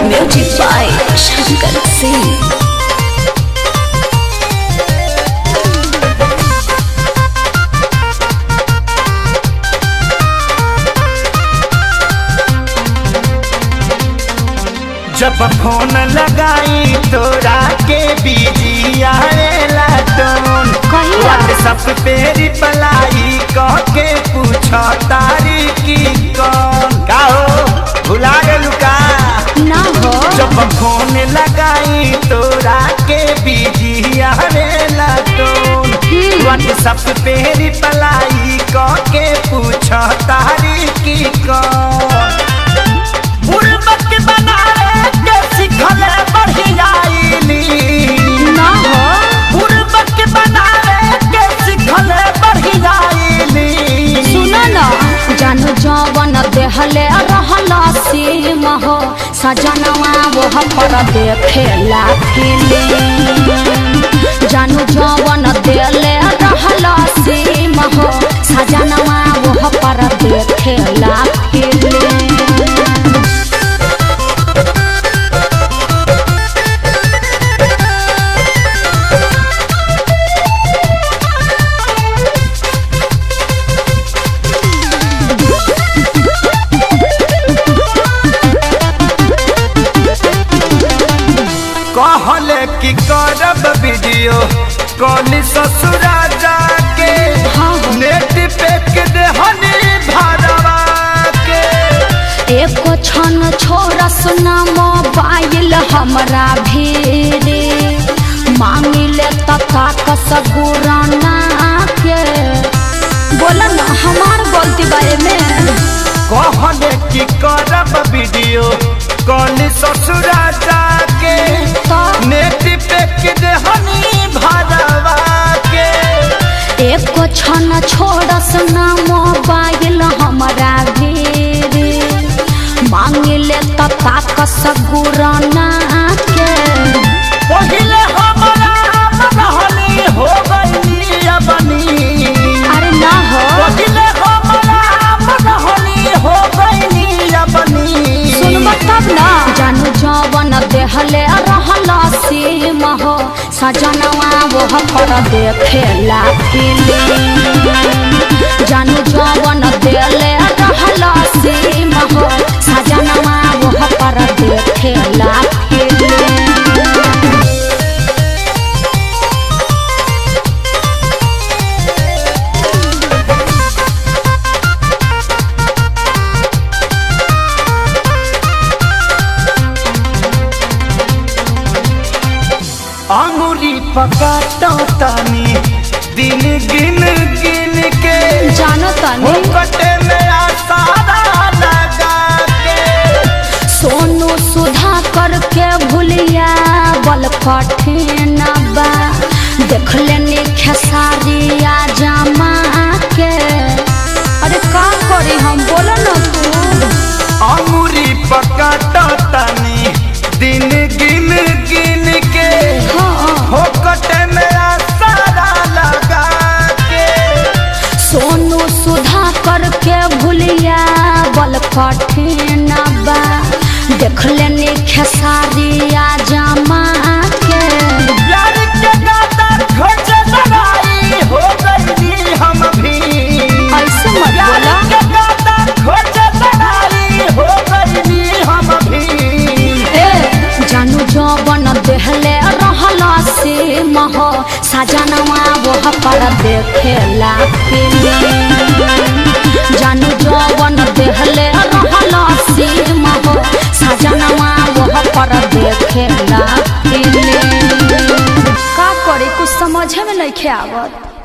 Music by Shankar Singh. जब phone लगाई तोरा के बिजी आएला टोन, व्हाट्सएप पे रिप्लाई कह के पूछो तारी की कौन का हो, भुला गेलू का ना हो। जब फोन लगाई तोरा के बिजी आएला टोन, व्हाट्सएप पे रिप्लाई कह के पूछो तारी की कौन। बुरबक बना सिखले बढ़ियाईली ना हो। बुरबक बनावे के सिखले बढ़ियाईली। सुनो ना, जानू जवन देहले रहला सीम हो, सजनवा वो पर देखेला फिल्म। जानू जवन देले रहला सीम हो, सजनवा वो पर देखेला फिल्म। कहले कि करब वीडियो कॉल ससुरा जाके, नेट पे देहनी भरवा के। एक क्षण छोड़ सुना मोबाइल हमरा भीरे, मांगिले तका कसगुराना के। बोला ना हमार गलती बारे में। कहले कि करब वीडियो कॉल ससुरा जाके, नेट पे देहनी भरवा के। एक क्षण छोड़ सुना मोबाइल हमरा भीरे, मांगिले तका कसगुराना के। पहिले हमरा रहनी हो गई अपनी। अरे ना हो। पहिले हमरा रहनी हो गई अपनी। सुनबा तब ना। जानू जवन देहले रहला सीम हो, सजनवा वो पर देखेला फिल्म। जानू जवन देहले रहला सीम हो, सजनवा वो पर देखेला फिल्म। अंगुली पकाता तानी दिन गिन गिन के, जानो तनी कटे में आसारा लगा के। सोनू सुधा करके भूलिया बल कठिन बा, देख लेनी खेसारिया जमा के। अरे का करी हम, बोलो ना तू। अंगुली पकाता तानी दिन गिन गिन के, हो कटे में आसारा लगा के। सोनू सुधा करके भूलिया बल कठिन बा, देख लेनी खेसारिया जमा के। प्यार के गाता खोज लड़ाई हो गई हम भी। ऐसे मत प्यार बोला। के गाता खोज लड़ाई हो गई हम भी। जानू जवन देहले रहला सीम हो, सजनवा वो पर देखेला फिल्म। जानू जवन देहले रहला सीम हो, सजनवा वो पर देखेला फिल्म। का करे कुछ समझे में नहीं आवत।